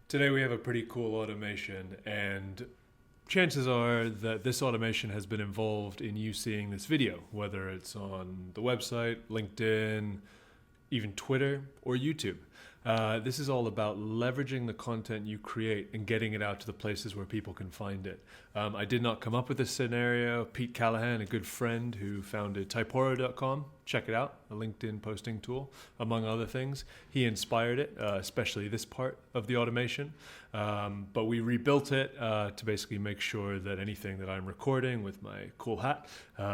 Today we have a pretty cool automation, and chances are that this automation has been involved in you seeing this video, whether it's on the website, LinkedIn, even Twitter or YouTube. This is all about leveraging the content you create and getting it out to the places where people can find it. I did not come up with this scenario. Pete Callahan, a good friend who founded typoro.com, check it out, a LinkedIn posting tool, among other things. He inspired it, especially this part of the automation. But we rebuilt it to basically make sure that anything that I'm recording with my cool hat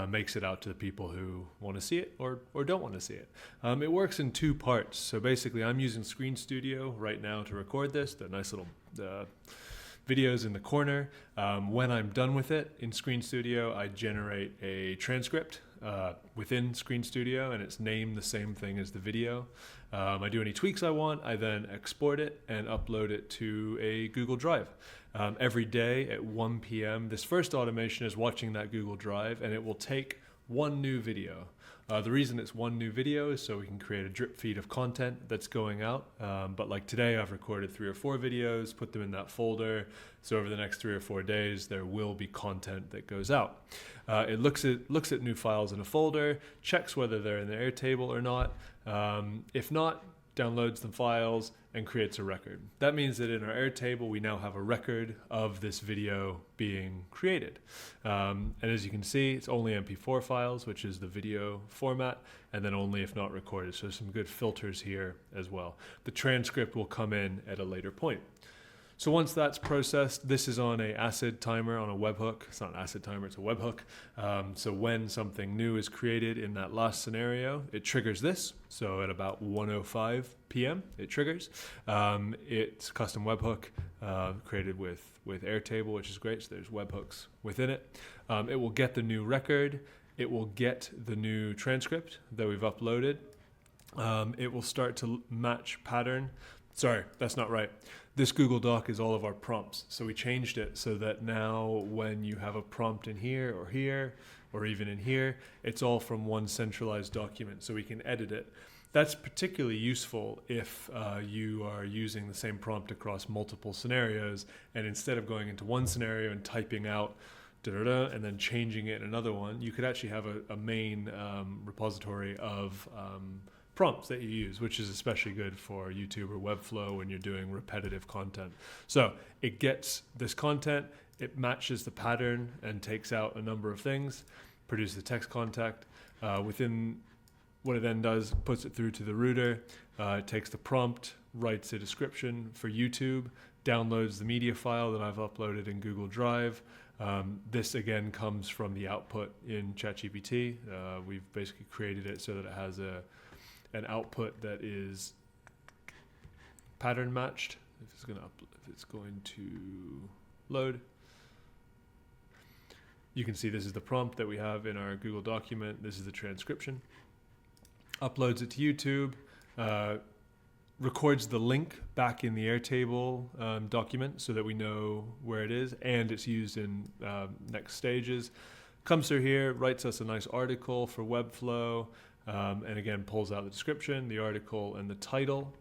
makes it out to the people who want to see it or don't want to see it. It works in two parts. So basically I'm using Screen Studio right now to record this, the nice little videos in the corner. When I'm done with it in Screen Studio, I generate a transcript within Screen Studio, and it's named the same thing as the video. I do any tweaks I want, I then export it and upload it to a Google Drive. Every day at 1 p.m., this first automation is watching that Google Drive, and it will take one new video. The reason it's one new video is so we can create a drip feed of content that's going out. But like today, I've recorded 3 or 4 videos, put them in that folder. So over the next 3 or 4 days, there will be content that goes out. It looks at new files in a folder, checks whether they're in the Airtable or not. If not, downloads the files and creates a record. That means that in our Airtable, we now have a record of this video being created. And as you can see, it's only MP4 files, which is the video format, and then only if not recorded. So there's some good filters here as well. The transcript will come in at a later point. So once that's processed, this is on a ACID timer on a webhook. It's not an ACID timer, it's a webhook. So when something new is created in that last scenario, it triggers this. So at about 1:05 p.m. it triggers. It's a custom webhook created with Airtable, which is great. So there's webhooks within it. It will get the new record. It will get the new transcript that we've uploaded. It will start to match pattern. Sorry, that's not right. This Google Doc is all of our prompts. So we changed it so that now when you have a prompt in here, or even in here, it's all from one centralized document, so we can edit it. That's particularly useful if you are using the same prompt across multiple scenarios, and instead of going into one scenario and typing out and then changing it in another one, you could actually have a main repository of prompts that you use, which is especially good for YouTube or Webflow when you're doing repetitive content. So it gets this content, it matches the pattern and takes out a number of things, produces the text contact. Within what it then does, puts it through to the router, it takes the prompt, writes a description for YouTube, downloads the media file that I've uploaded in Google Drive. This again comes from the output in ChatGPT. We've basically created it so that it has an output that is pattern matched. If it's going to load, you can see this is the prompt that we have in our Google document. This is the transcription. Uploads it to YouTube, records the link back in the Airtable document so that we know where it is, and it's used in next stages. Comes through here, writes us a nice article for Webflow, and again pulls out the description, the article, and the title,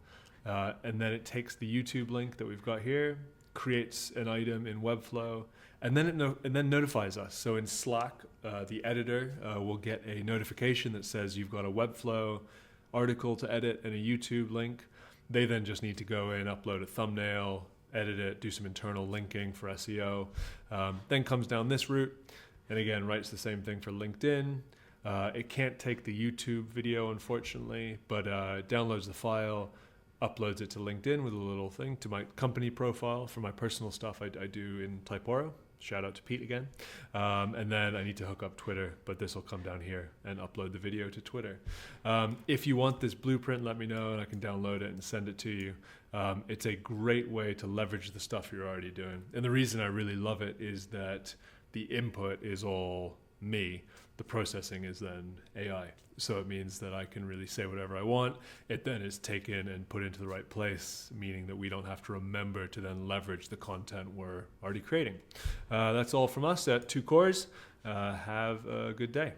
and then it takes the YouTube link that we've got here, creates an item in Webflow, and then it notifies us. So in Slack, the editor will get a notification that says you've got a Webflow article to edit and a YouTube link. They then just need to go in, upload a thumbnail, edit it, do some internal linking for SEO, then comes down this route, and again writes the same thing for LinkedIn. It can't take the YouTube video, unfortunately, but downloads the file, uploads it to LinkedIn with a little thing to my company profile for my personal stuff I do in Typoro. Shout out to Pete again. And then I need to hook up Twitter, but this will come down here and upload the video to Twitter. If you want this blueprint, let me know and I can download it and send it to you. It's a great way to leverage the stuff you're already doing. And the reason I really love it is that the input is all me. The processing is then AI. So it means that I can really say whatever I want. It then is taken and put into the right place, meaning that we don't have to remember to then leverage the content we're already creating. That's all from us at 2 Cores. Have a good day.